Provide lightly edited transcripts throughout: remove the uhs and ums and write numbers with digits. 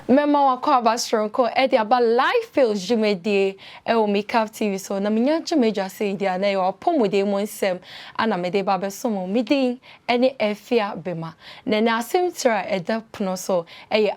Mema wako abastronko edi aba live feels jumedie MIKAF TV so na minya jumeja say dia na yo pomode mo nsem ana mede ba besomo midin ene efia bema na na asimtra edapno so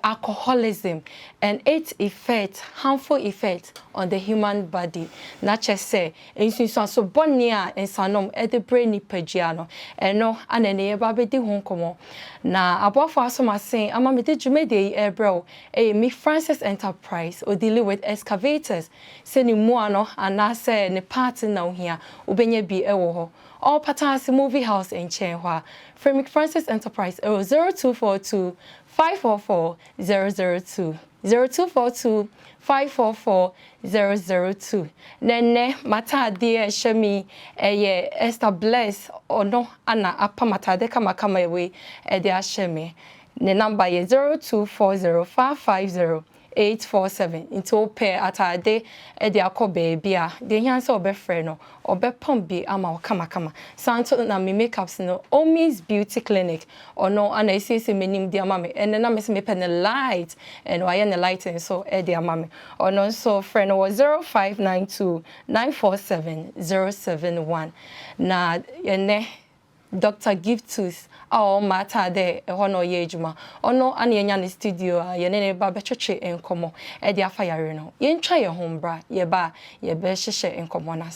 alcoholism and its effect, harmful effect on the human body. Na say insunsun so bonia ensanom ede brain ni pagiano eno ana ne ba bedi ho komo na abofo asoma sen ama mede jumedie ebro Mi Francis Enterprise or dealing with excavators. Seni muano anase ne party now here. Ubenye bi ewo. All patterns movie house in Chenhua. From Mi Francis Enterprise 0242 544 002 0242 544 002. Nene mata dear shemi Esther Bless or no ana apa mata de kama ewe de shemi. The number is 0240550847. Into pair at a day at the Akobe Bia. The answer of friend or be pombi ama kama. Santo na mi makeups no Omi's Beauty Clinic or no and I see meaning dear mammy and then I miss me pen the light and why and the light and so dear mammy or no so friend was 0592 947 071. Na yene Dr. Giftus all matter there hono yejuma ono ane enya ne studio ye ne ba becheche enkomo e dia fire no ye ntwa ye hombra ye ba ye be hyehye enkomo na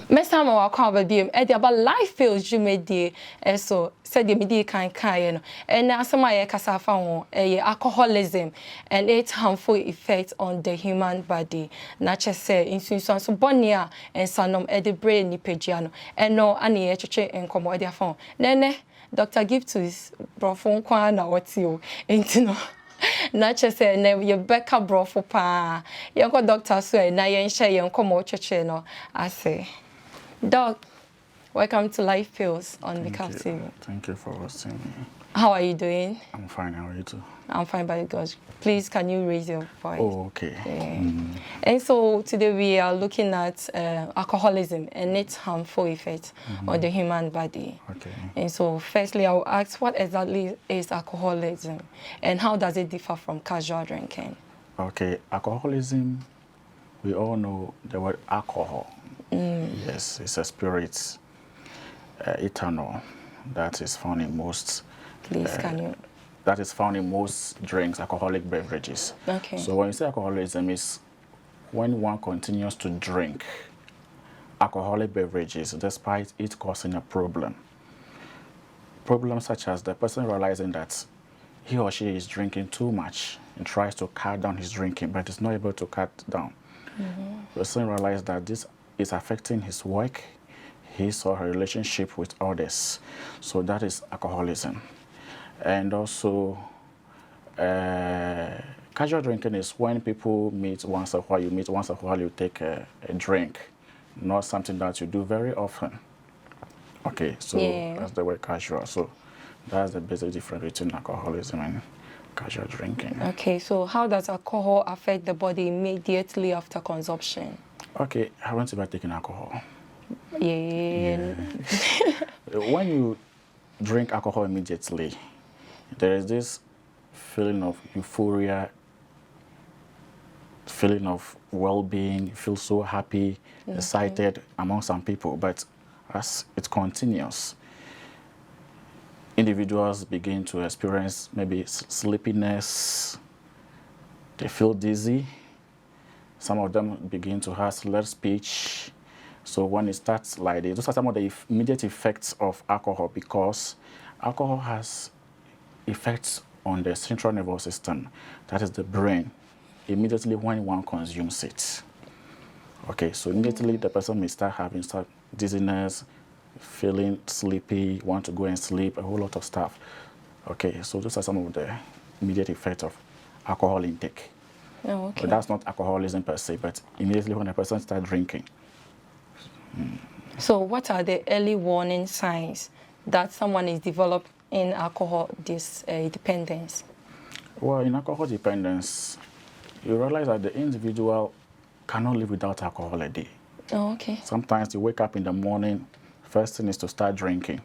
Mesama wa kwa babiem e dia ba life feels jumedie so said the media kan no and asema ye kasa fa ho alcoholism and its harmful effect on the human body na che say insunsun so bonia and sanom e the brain ni pagiano and no ane ye cheche enkomo e dia fa nene Dr. Giftus brofo kwa na wati o entino na che say na ye beka brofo pa ye ko doctor so na ye nhye ye enkomo cheche no ase. Doc, welcome to Life Feels on MIKAF TV. Thank you for hosting me. How are you doing? I'm fine. How are you too? I'm fine, by God. Please, can you raise your voice? Oh, okay. Yeah. And so today we are looking at alcoholism and its harmful effects on the human body. Okay. And so firstly, I will ask, what exactly is alcoholism and how does it differ from casual drinking? Okay. Alcoholism, we all know the word alcohol. Yes, it's a spirit, ethanol, that is found in most. Please, can you? That is found in most drinks, alcoholic beverages. Okay. So when you say alcoholism, is when one continues to drink alcoholic beverages despite it causing a problem. Problems such as the person realizing that he or she is drinking too much and tries to cut down his drinking, but is not able to cut down. The person realizes that this is affecting his work, his or her relationship with others. So that is alcoholism. And also, casual drinking is when people meet once a while. You meet once a while, you take a drink, not something that you do very often. Okay, so that's the word casual. So that's the basic difference between alcoholism and casual drinking. Okay, so how does alcohol affect the body immediately after consumption? Okay, I want to be taking alcohol. Yeah. When you drink alcohol immediately, there is this feeling of euphoria, feeling of well-being, you feel so happy, excited among some people. But as it continues, individuals begin to experience maybe sleepiness, they feel dizzy. Some of them begin to have slurred speech. So when it starts like this, those are some of the immediate effects of alcohol, because alcohol has effects on the central nervous system, that is the brain, immediately when one consumes it. Okay, so immediately the person may start having dizziness, feeling sleepy, want to go and sleep, a whole lot of stuff. Okay, so those are some of the immediate effects of alcohol intake. Oh, okay. But that's not alcoholism per se, but immediately when a person starts drinking. So what are the early warning signs that someone is developing alcohol dependence? Well, in alcohol dependence, you realize that the individual cannot live without alcohol a day. Oh, okay. Sometimes you wake up in the morning, first thing is to start drinking.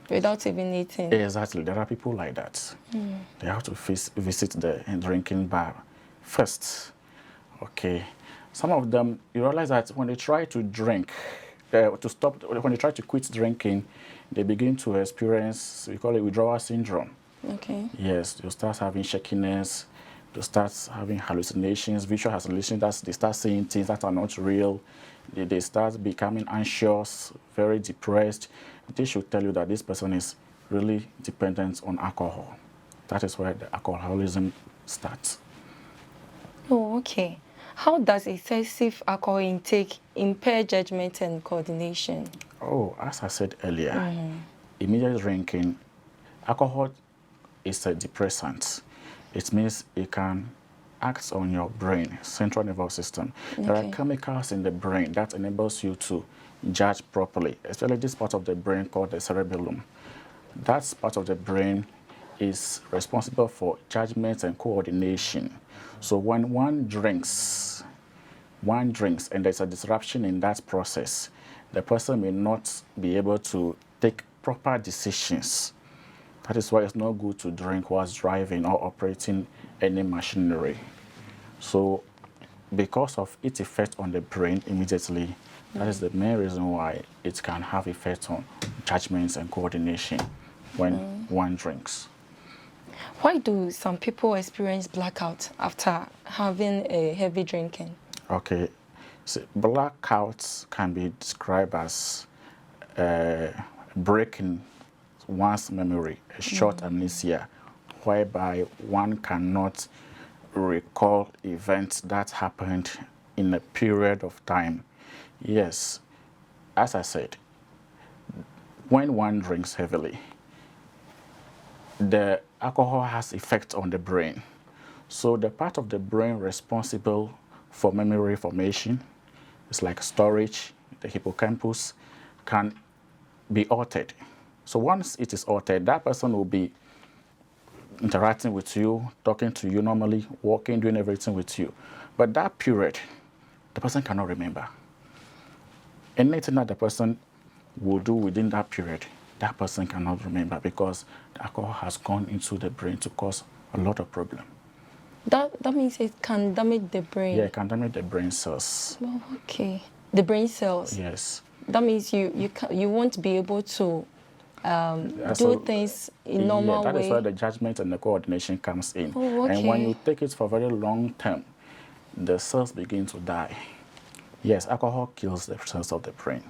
Without even eating? Exactly. There are people like that. They have to visit the drinking bar first. Okay. Some of them, you realize that when they try to drink, when they try to quit drinking, they begin to experience, we call it withdrawal syndrome. Okay. Yes, you start having shakiness, you start having hallucinations, visual hallucinations, they start seeing things that are not real, they start becoming anxious, very depressed. This should tell you that this person is really dependent on alcohol. That is where the alcoholism starts. Oh, okay. How does excessive alcohol intake impair judgment and coordination? Oh, as I said earlier, immediate drinking, alcohol is a depressant. It means it can act on your brain, central nervous system. Okay. There are chemicals in the brain that enables you to judge properly, especially this part of the brain called the cerebellum. That part of the brain is responsible for judgment and coordination. So when one drinks and there's a disruption in that process, the person may not be able to take proper decisions. That is why it's not good to drink whilst driving or operating any machinery. So because of its effect on the brain immediately, that is the main reason why it can have effect on judgments and coordination when one drinks. Why do some people experience blackout after having a heavy drinking? Okay, so blackouts can be described as breaking one's memory, a short amnesia, whereby one cannot recall events that happened in a period of time. Yes, as I said, when one drinks heavily, the alcohol has effect on the brain. So the part of the brain responsible for memory formation, it's like storage, the hippocampus, can be altered. So once it is altered, that person will be interacting with you, talking to you normally, walking, doing everything with you. But that period, the person cannot remember. Anything that the person will do within that period, that person cannot remember because the alcohol has gone into the brain to cause a lot of problem. That means it can damage the brain? Yeah, it can damage the brain cells. Oh, okay. The brain cells? Yes. That means you won't be able to do things in normal way? That is where the judgment and the coordination comes in. Oh, okay. And when you take it for very long term, the cells begin to die. Yes, alcohol kills the cells of the brain.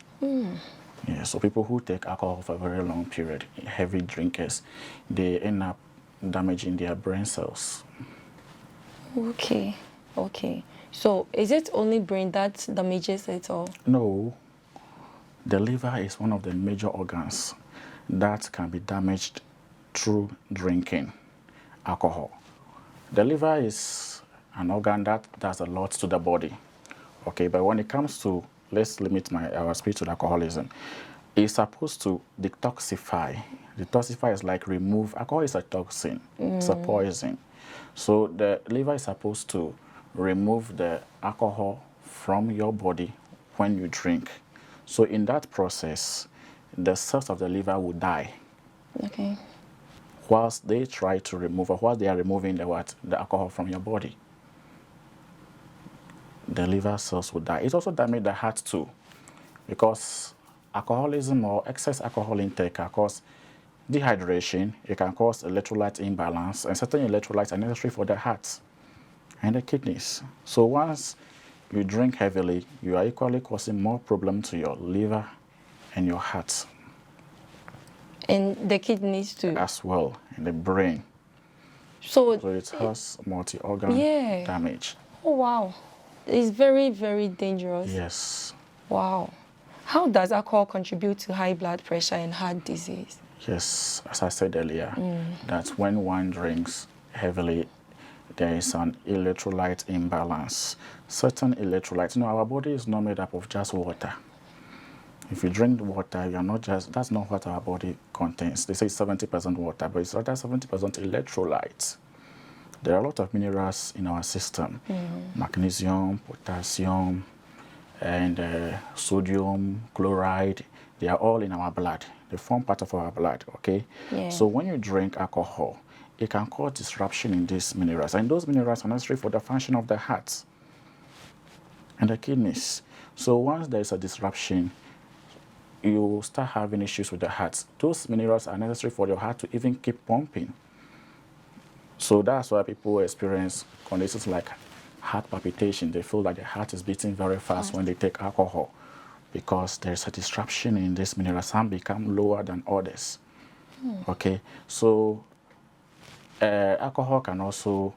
Yeah, so people who take alcohol for a very long period, heavy drinkers, they end up damaging their brain cells. Okay, okay. So is it only brain that damages it all? No. The liver is one of the major organs that can be damaged through drinking alcohol. The liver is an organ that does a lot to the body. Okay, but when it comes to, let's limit our speech to alcoholism, it's supposed to detoxify. Detoxify is like remove. Alcohol is a toxin. It's a poison. So the liver is supposed to remove the alcohol from your body when you drink. So in that process, the cells of the liver will die. Okay. Whilst they try to remove, or whilst they are removing the alcohol from your body, the liver cells will die. It also damages the heart too, because alcoholism or excess alcohol intake can cause dehydration. It can cause electrolyte imbalance, and certain electrolytes are necessary for the heart and the kidneys. So once you drink heavily, you are equally causing more problem to your liver and your heart. And the kidneys too? As well, and the brain. So it has multi-organ damage. Oh, wow. It's very, very dangerous. Yes. Wow. How does alcohol contribute to high blood pressure and heart disease? Yes, as I said earlier, that when one drinks heavily, there is an electrolyte imbalance. Certain electrolytes, our body is not made up of just water. If you drink water, you're not just, that's not what our body contains. They say 70% water, but it's rather 70% electrolytes. There are a lot of minerals in our system, magnesium, potassium, and sodium, chloride. They are all in our blood. They form part of our blood, okay? Yeah. So when you drink alcohol, it can cause disruption in these minerals. And those minerals are necessary for the function of the heart and the kidneys. So once there is a disruption, you start having issues with the heart. Those minerals are necessary for your heart to even keep pumping. So that's why people experience conditions like heart palpitation. They feel like the heart is beating very fast when they take alcohol because there's a disruption in this mineral. Some become lower than others. Okay, so alcohol can also,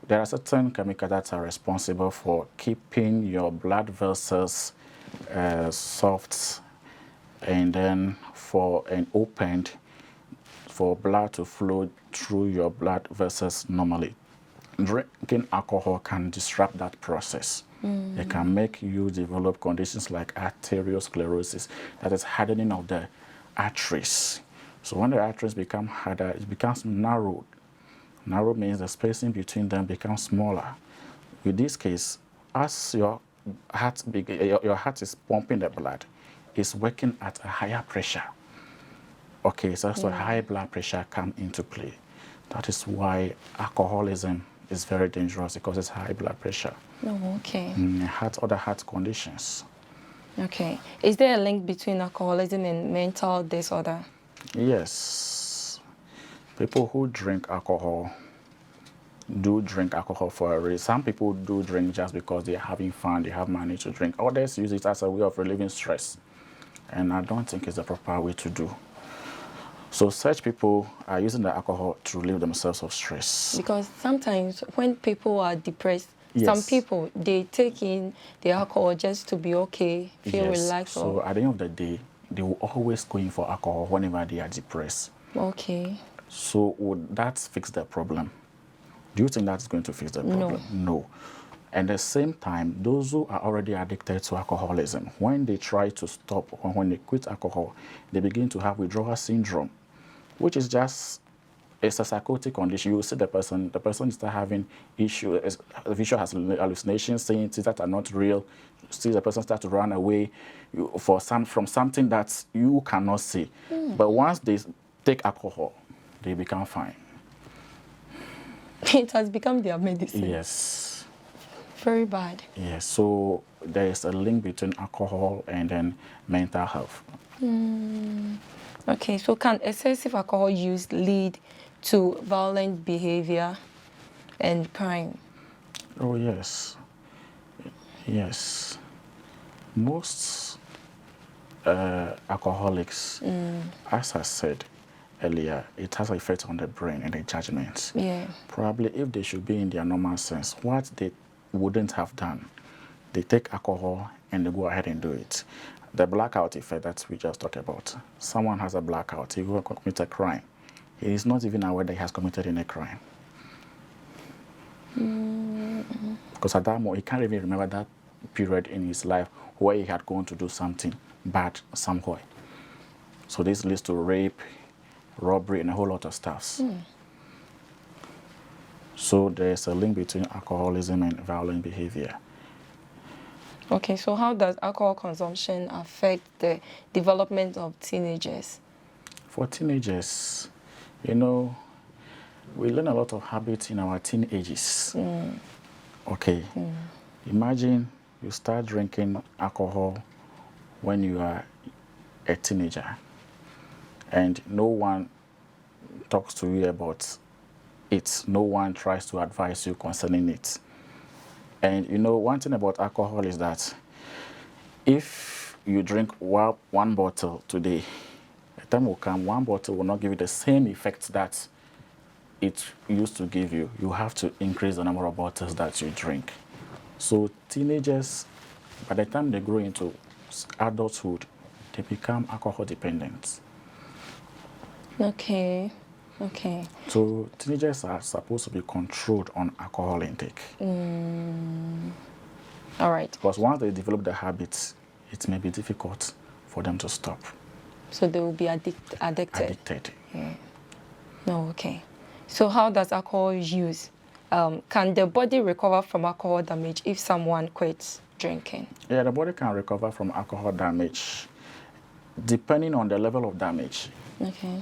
there are certain chemicals that are responsible for keeping your blood vessels soft and then opened for blood to flow through your blood vessels normally. Drinking alcohol can disrupt that process. It can make you develop conditions like arteriosclerosis, that is hardening of the arteries. So when the arteries become harder, it becomes narrowed. Narrow means the spacing between them becomes smaller. In this case, as your heart is pumping the blood, it's working at a higher pressure. Okay, so that's why high blood pressure come into play. That is why alcoholism is very dangerous, because it's high blood pressure. Oh, okay. Other heart conditions. Okay. Is there a link between alcoholism and mental disorder? Yes. People who drink alcohol do drink alcohol for a reason. Some people do drink just because they're having fun, they have money to drink. Others use it as a way of relieving stress. And I don't think it's the proper way to do. So such people are using the alcohol to relieve themselves of stress. Because sometimes when people are depressed, Yes. some people, they take in the alcohol just to be okay, feel relaxed. So at the end of the day, they will always go in for alcohol whenever they are depressed. Okay. So would that fix the problem? Do you think that's going to fix the problem? No. And at the same time, those who are already addicted to alcoholism, when they try to stop or when they quit alcohol, they begin to have withdrawal syndrome, which is just, it's a psychotic condition. You see the person start having issues, visual hallucinations, saying things that are not real. See the person start to run away from something that you cannot see. But once they take alcohol, they become fine. It has become their medicine. Yes. Very bad. Yes, so there is a link between alcohol and then mental health. Okay, so can excessive alcohol use lead to violent behavior and crime? Oh, yes. Yes. Most alcoholics, as I said earlier, it has an effect on the brain and the judgments. Yeah. Probably if they should be in their normal sense, what they wouldn't have done, they take alcohol and they go ahead and do it. The blackout effect that we just talked about. Someone has a blackout, he will commit a crime. He is not even aware that he has committed any crime. Because at that moment, he can't even remember that period in his life where he had gone to do something bad somewhere. So this leads to rape, robbery, and a whole lot of stuff. So there's a link between alcoholism and violent behavior. Okay, so how does alcohol consumption affect the development of teenagers? For teenagers, we learn a lot of habits in our teenagers. Okay. Imagine you start drinking alcohol when you are a teenager and no one talks to you about it. No one tries to advise you concerning it. And one thing about alcohol is that if you drink one bottle today, the time will come, one bottle will not give you the same effect that it used to give you. You have to increase the number of bottles that you drink. So teenagers, by the time they grow into adulthood, they become alcohol dependent. Okay. So teenagers are supposed to be controlled on alcohol intake. All right. Because once they develop the habits, it may be difficult for them to stop. So they will be addicted. Yeah. No, okay. So how does alcohol use? Can the body recover from alcohol damage if someone quits drinking? Yeah, the body can recover from alcohol damage depending on the level of damage. Okay.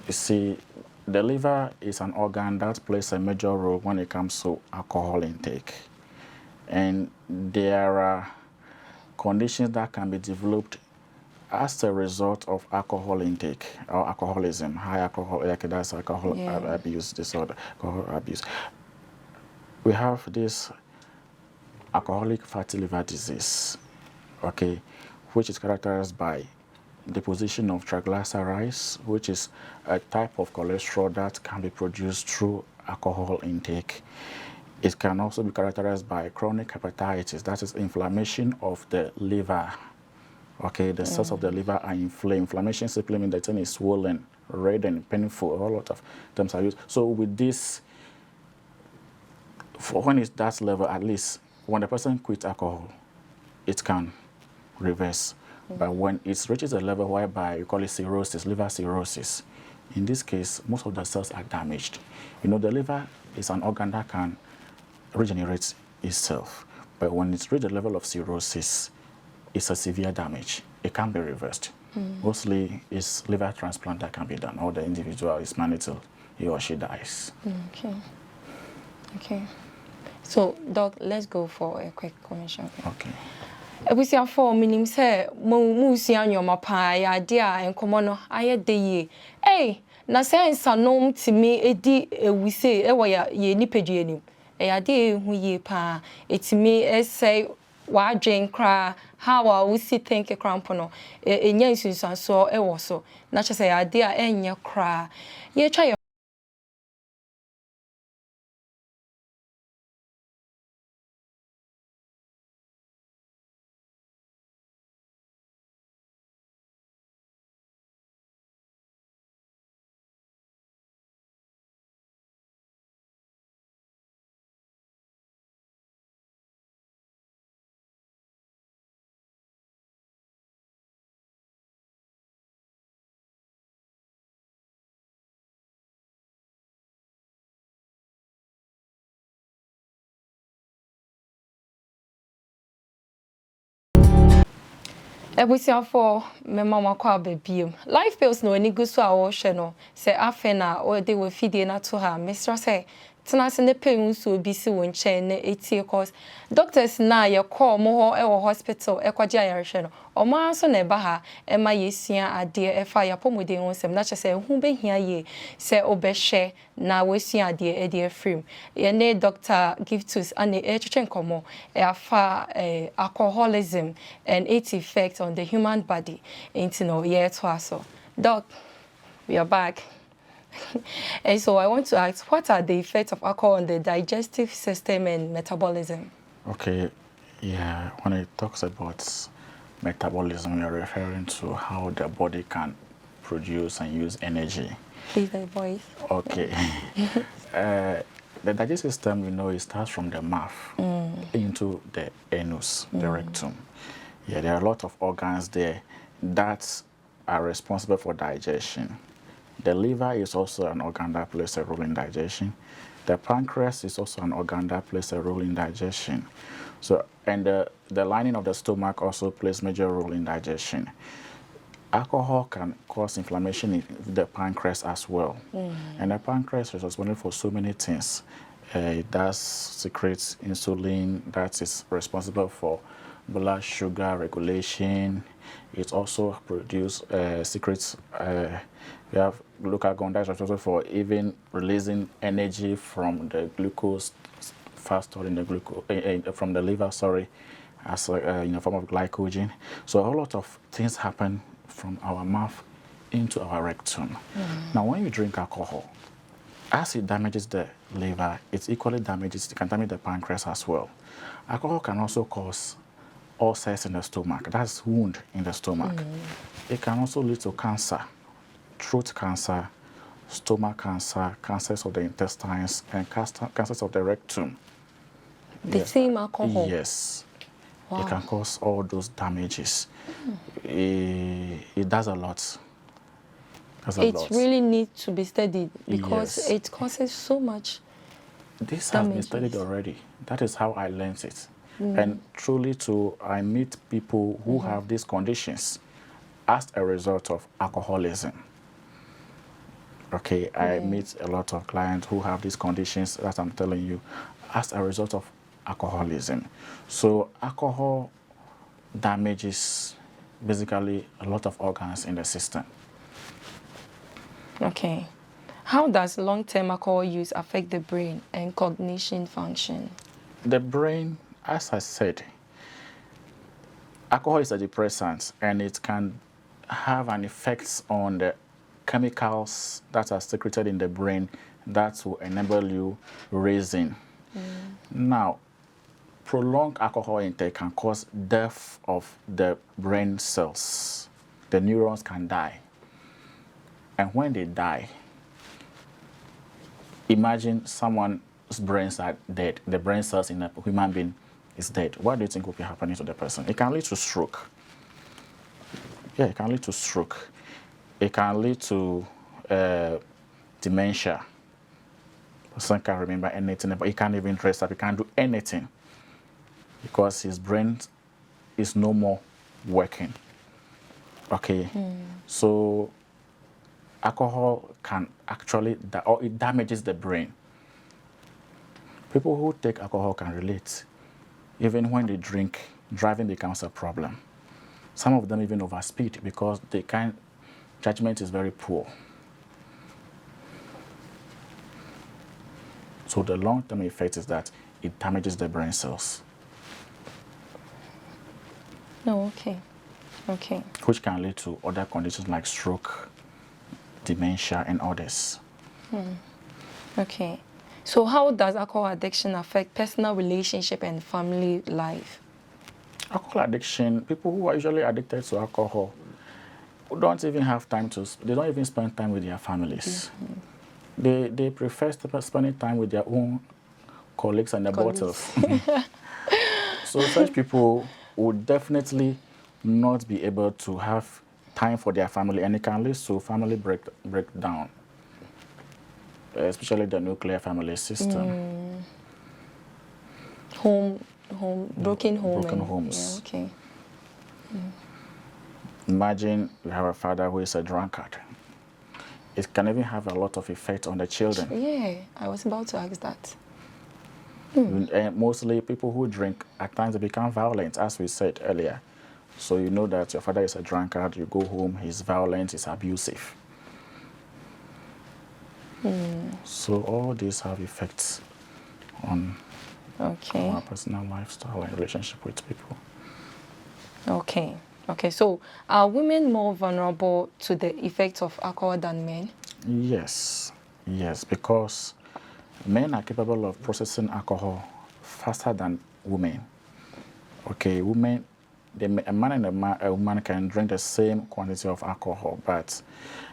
You see, the liver is an organ that plays a major role when it comes to alcohol intake. And there are conditions that can be developed as a result of alcohol intake or alcoholism, high alcohol, like that's alcohol abuse disorder, alcohol abuse. We have this alcoholic fatty liver disease, okay, which is characterized by deposition of triglycerides, which is a type of cholesterol that can be produced through alcohol intake. It can also be characterized by chronic hepatitis, that is inflammation of the liver. Okay, the cells of the liver are inflamed. Inflammation simply means the thing is swollen, red and painful. A whole lot of terms are used. So with this, for when it's that level, at least when the person quits alcohol, it can reverse. But when it reaches a level whereby you call it cirrhosis, liver cirrhosis, in this case, most of the cells are damaged. You know, the liver is an organ that can regenerate itself. But when it's reached a level of cirrhosis, it's a severe damage. It can't be reversed. Mostly, it's liver transplant that can be done, or the individual is managed till he or she dies. Okay. So, Doc, let's go for a quick commercial. Okay. Ebusia for minim say mu sia nyoma pa ya de a enkomo no aye de ye. Na sense anom timi edi ewuse ewo ya ye nipadua nim. Ya de hu ye pa etimi essay wa dwen kra how a wusi think krampo no enya nsunsan so ewo so na chese ya de a enye kra ye twa Ebusia for me mama kwa bebiem. Life pills no any good so a wo hwe no. Se afe na o de we fidie na to ha. Mr. say tena se ne pain so bi si won chen na etie cause doctors na ye call mo ho e wo hospital e kwaje ayarehwe no. Omo aso na eba ha e ma yesua ade e fa ya pomodin wonsem na che se hu behia ye se obehwe na wesua ade e de afrim. Ye ne doctor give to ane e twetwen komo e afa alcoholism and its effect on the human body. Into no ye to aso. Doc, we are back. And so I want to ask, what are the effects of alcohol on the digestive system and metabolism? Okay, yeah, when it talks about metabolism, you're referring to how the body can produce and use energy. Please, the voice. Okay. The digestive system, you know, it starts from the mouth into the anus, the rectum. Yeah, there are a lot of organs there that are responsible for digestion. The liver is also an organ that plays a role in digestion. The pancreas is also an organ that plays a role in digestion. So, and the lining of the stomach also plays a major role in digestion. Alcohol can cause inflammation in the pancreas as well. And the pancreas is responsible for so many things. It does secrete insulin that is responsible for blood sugar regulation. It also secretes, we have glucagon that's responsible for even releasing energy from the glucose fast stored in the glucose, from the liver, sorry, as in a form of glycogen. So a whole lot of things happen from our mouth into our rectum. Now, when you drink alcohol, as it damages the liver, it equally can damage the pancreas as well. Alcohol can also cause ulcers in the stomach. That's wound in the stomach. It can also lead to cancer, throat cancer, stomach cancer, cancers of the intestines, and cancers of the rectum. The same alcohol? Yes. Wow. It can cause all those damages. It does a lot. It really needs to be studied because Yes. it causes so much This damages. has been studied already. That is how I learned it. And truly I meet people who have these conditions as a result of alcoholism. Okay, I meet a lot of clients who have these conditions that I'm telling you as a result of alcoholism. So alcohol damages basically a lot of organs in the system. Okay. How does long-term alcohol use affect the brain and cognition function? The brain, as I said, alcohol is a depressant and it can have an effect on the chemicals that are secreted in the brain that will enable you raising. Now, prolonged alcohol intake can cause death of the brain cells. The neurons can die. And when they die, imagine someone's brains are dead. The brain cells in a human being is dead. What do you think will be happening to the person? It can lead to stroke. Yeah, it can lead to stroke. It can lead to dementia. The person can't remember anything, but he can't even dress up. He can't do anything because his brain is no more working. Okay, so alcohol can actually, or it damages the brain. People who take alcohol can relate. Even when they drink, driving becomes a problem. Some of them even overspeed because judgment is very poor. So the long-term effect is that it damages the brain cells. No, okay. Okay. Which can lead to other conditions like stroke, dementia, and others. Okay. So how does alcohol addiction affect personal relationship and family life? Alcohol addiction, people who are usually addicted to alcohol don't even have time they don't even spend time with their families. They prefer spending time with their own colleagues and the bottles. So such people would definitely not be able to have time for their family, and it can lead to family breakdown, especially the nuclear family system. Broken homes. Yeah, okay. Imagine you have a father who is a drunkard. It can even have a lot of effect on the children. Yeah, I was about to ask that. And mostly people who drink, at times they become violent, as we said earlier. So you know that your father is a drunkard, you go home, he's violent, he's abusive. So all these have effects on our personal lifestyle and relationship with people. Okay. Okay, so are women more vulnerable to the effects of alcohol than men? Yes, yes, because men are capable of processing alcohol faster than women. Okay, women, a man and a woman can drink the same quantity of alcohol, but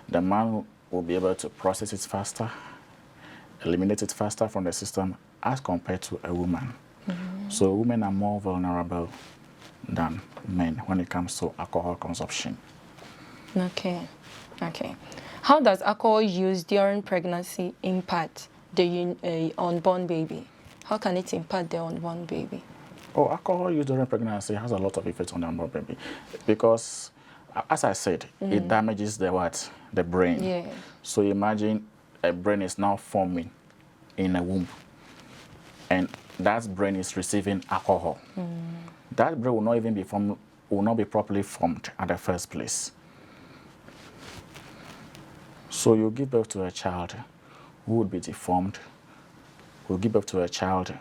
the man will be able to process it faster, eliminate it faster from the system as compared to a woman. So women are more vulnerable than men when it comes to alcohol consumption. Okay, okay. How does alcohol use during pregnancy impact the unborn baby? How can it impact the unborn baby? Oh, alcohol use during pregnancy has a lot of effects on the unborn baby because, as I said, it damages the brain. Yeah. So imagine a brain is now forming in a womb, and that brain is receiving alcohol. That brain will not even be formed, will not be properly formed at the first place. So you give birth to a child who would be deformed, you give birth to a child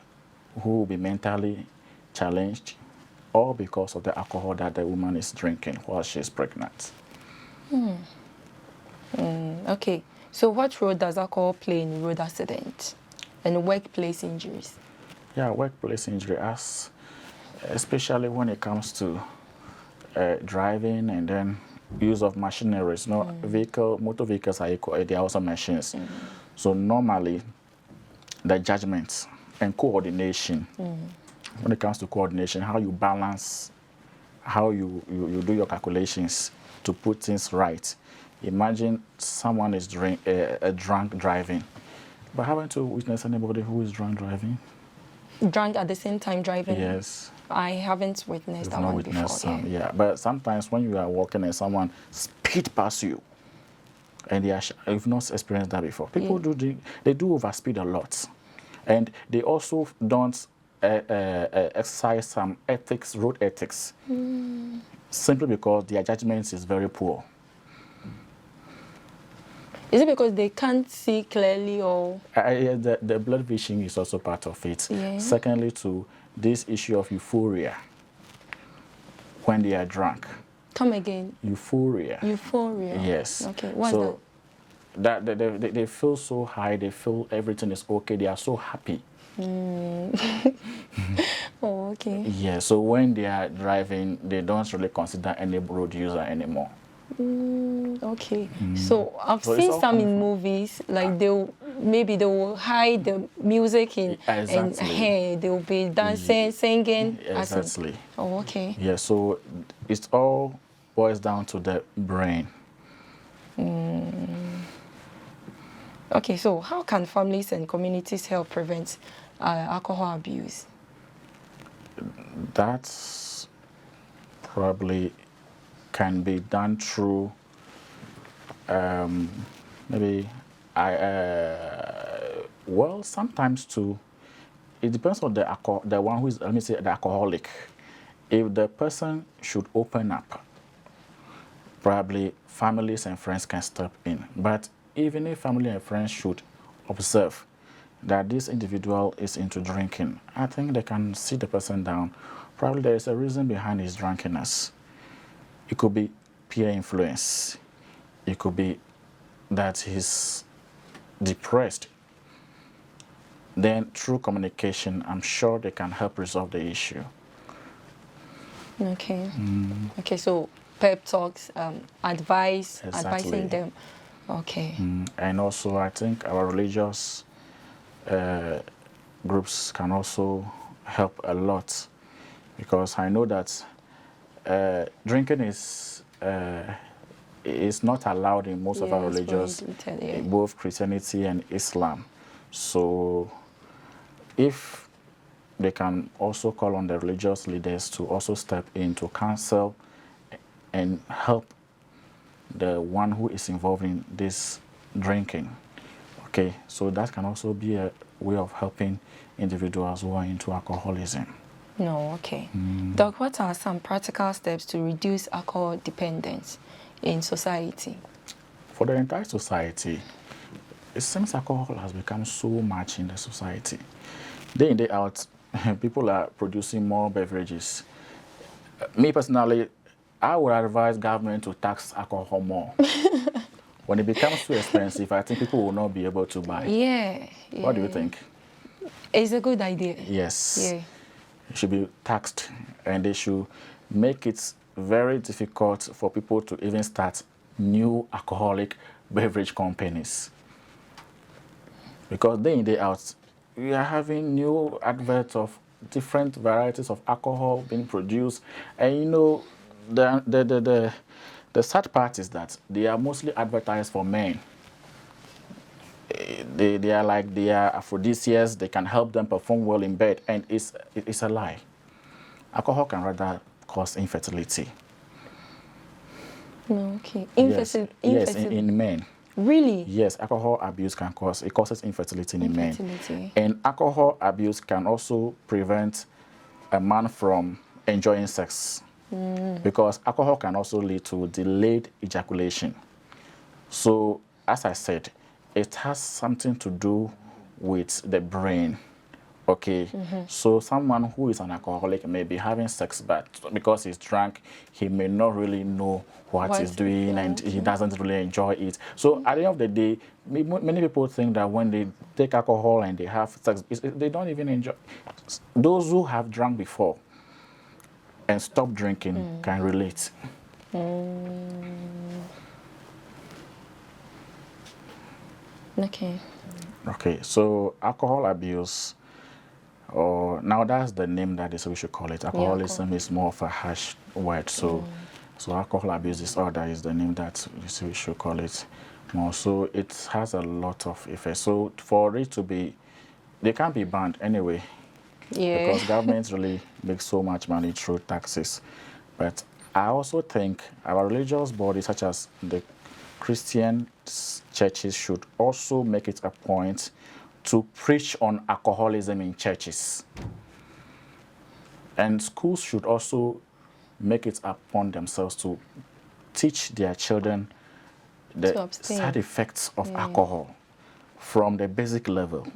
who will be mentally challenged, all because of the alcohol that the woman is drinking while she is pregnant. Okay, so what role does alcohol play in road accidents and workplace injuries? Yeah, workplace injury, as especially when it comes to driving and then use of machineries. No, motor vehicles are equal, they are also machines. So normally, the judgment and coordination, when it comes to coordination, how you balance, how you do your calculations to put things right. Imagine someone is drunk driving. But haven't you witnessed anybody who is drunk driving? Drunk at the same time driving? Yes. I haven't witnessed that one before. Some, yeah. But sometimes when you are walking and someone speed past you, and you've not experienced that before. People they do overspeed a lot, and they also don't exercise some ethics, road ethics, simply because their judgment is very poor. Is it because they can't see clearly, or the blood vision is also part of it? Yeah. Secondly, to this issue of euphoria when they are drunk. Come again. Euphoria. Euphoria. Yes. Okay. What's that? They feel so high. They feel everything is okay. They are so happy. Oh, okay. Yeah. So when they are driving, they don't really consider any road user anymore. Okay. So I've seen some in movies, like maybe they will hide the music and hey, they will be dancing, singing. Exactly. Oh, okay. Yeah. So it all boils down to the brain. Okay. So how can families and communities help prevent alcohol abuse? That's probably can be done through maybe well, sometimes too. It depends on the one who is, let me say, the alcoholic. If the person should open up, probably families and friends can step in. But even if family and friends should observe that this individual is into drinking, I think they can sit the person down. Probably there is a reason behind his drunkenness. It could be peer influence. It could be that he's depressed. Then through communication, I'm sure they can help resolve the issue. Okay. Okay, so pep talks, advice, Exactly. advising them. Okay. And also, I think our religious groups can also help a lot, because I know that drinking is not allowed in most of our religions, both Christianity and Islam. So if they can also call on the religious leaders to also step in to counsel and help the one who is involved in this drinking. Okay, so that can also be a way of helping individuals who are into alcoholism. No, okay. Doc, what are some practical steps to reduce alcohol dependence in society? For the entire society, it seems alcohol has become so much in the society. Day in, day out, people are producing more beverages. Me personally, I would advise government to tax alcohol more. When it becomes too expensive, I think people will not be able to buy. Yeah. What do you think? It's a good idea. Yes. Yeah. It should be taxed, and they should make it very difficult for people to even start new alcoholic beverage companies. Because day in, day out, we are having new adverts of different varieties of alcohol being produced. And you know, the sad part is that they are mostly advertised for men. They are like they are aphrodisiacs. They can help them perform well in bed, and it's a lie. Alcohol can rather cause infertility. No, okay. Yes, in men. Really? Yes, alcohol abuse causes infertility in men. And alcohol abuse can also prevent a man from enjoying sex. Because alcohol can also lead to delayed ejaculation. So, as I said, it has something to do with the brain. Okay, so someone who is an alcoholic may be having sex, but because he's drunk, he may not really know what he's doing, and he doesn't really enjoy it. So at the end of the day, many people think that when they take alcohol and they have sex, they don't even enjoy. Those who have drunk before, and stop drinking can relate. Okay. Okay, so alcohol abuse, or now that's the name that is we should call it. Alcoholism is more of a harsh word, so alcohol abuse disorder is the name that we should call it more. So it has a lot of effects. So for it to be, they can't be banned anyway, because governments really make so much money through taxes. But I also think our religious bodies, such as the Christian churches, should also make it a point to preach on alcoholism in churches. And schools should also make it upon themselves to teach their children the side effects of alcohol from the basic level.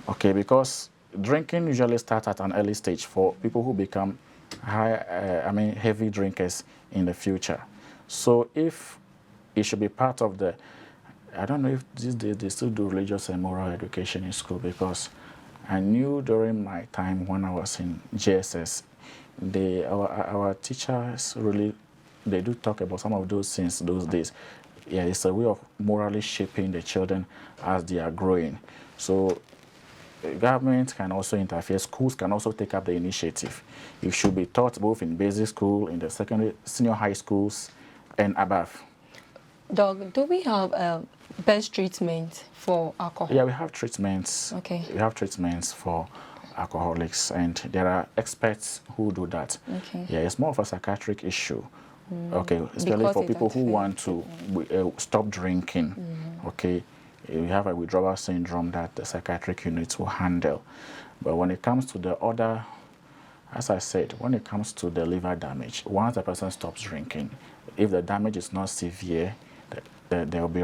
Okay, because drinking usually starts at an early stage for people who become heavy drinkers in the future. So if it should be part of the, I don't know if these days they still do religious and moral education in school, because I knew during my time when I was in JSS, our teachers really, they do talk about some of those things those days. Yeah, it's a way of morally shaping the children as they are growing. So government can also interfere. Schools can also take up the initiative. It should be taught both in basic school, in the secondary, senior high schools, and above. Doc, do we have best treatment for alcohol? Yeah, we have treatments. Okay. We have treatments for alcoholics, and there are experts who do that. Okay. Yeah, it's more of a psychiatric issue. Okay, especially because for people who want to stop drinking. Okay, we have a withdrawal syndrome that the psychiatric units will handle. But when it comes to the other, as I said, when it comes to the liver damage, once the person stops drinking, if the damage is not severe, it will be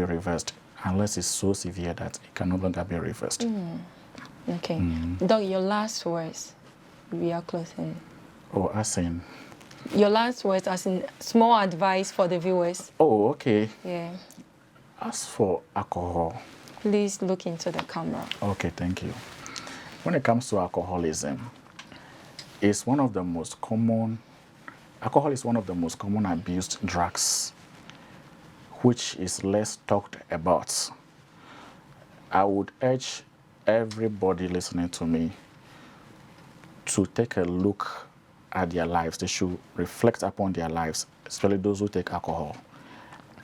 reversed, unless it's so severe that it can no longer be reversed. Okay. Doc, your last words. We are closing. Oh, as in? Your last words, as in small advice for the viewers. Oh, okay. Yeah. As for alcohol. Please look into the camera. Okay, thank you. When it comes to alcoholism, it's one of the most common, alcohol is one of the most common abused drugs, which is less talked about. I would urge everybody listening to me to take a look at their lives. They should reflect upon their lives, especially those who take alcohol,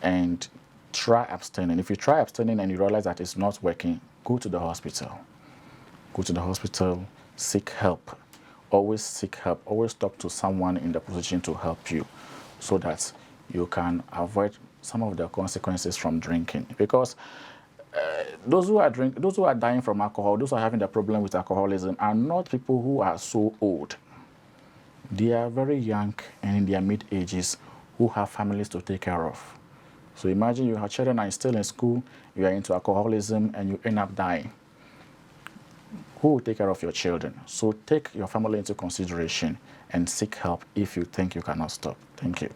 and try abstaining. If you try abstaining and you realize that it's not working, go to the hospital. Go to the hospital, seek help. Always seek help. Always talk to someone in the position to help you, so that you can avoid some of the consequences from drinking. Because those who are dying from alcohol, those who are having the problem with alcoholism, are not people who are so old. They are very young and in their mid-ages who have families to take care of. So imagine you have children and still in school, you are into alcoholism, and you end up dying. Who will take care of your children? So take your family into consideration and seek help if you think you cannot stop. Thank you.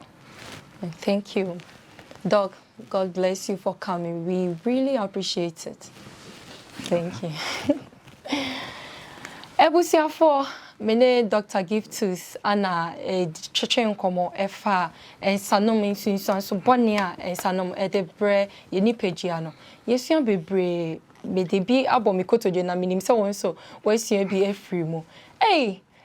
Thank you. Doc, God bless you for coming. We really appreciate it. Thank you. Ebusiafo, mene Dr. Giftus ana cheche nkomo efa ensanom nsunsun so bonia ensanom edebre yeni pagea no. Yesua bebre me de bi abomikotoje na minim se won so wasua bi afiri mu.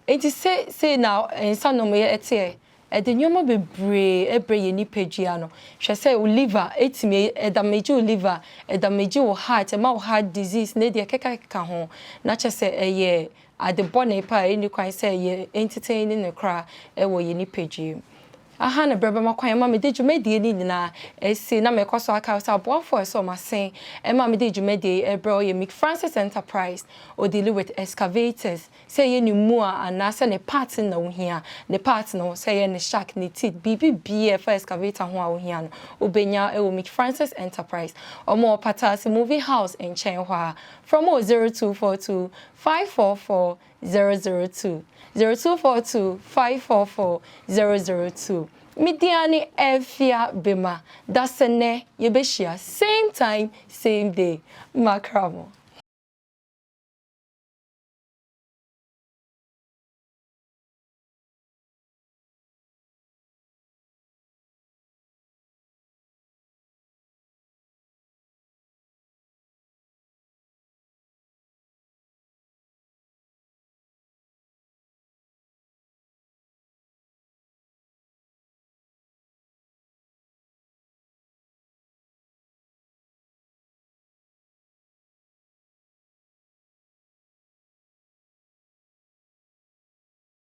Enti say now ensanom ye ete the nyoma bebre ebre yeni pagea no. Hwe say o liver etime edamage o liver edamage o heart ma o heart disease na de keka ho na che say eye ade bone pa any kwan say ye entertaining the cra e wo yeni pagea. Aha na brebe makwan ma me de dwumedie ni nyina esi na me kwaso aka so aboafo so masen e ma me de dwumedie e bro ye Francis Enterprise o deal with excavators say ye ni mu a na say ne part na wo hia ne part no say ye ne shark ne teeth BBB for excavator ho a wo hia no obenya e wo Francis Enterprise omo patasi movie house in Chenhwa from 0242 544 002 0242 544 002. Midiani Efia Bima. That's a ne yebeshia. Same time, same day. Makramo.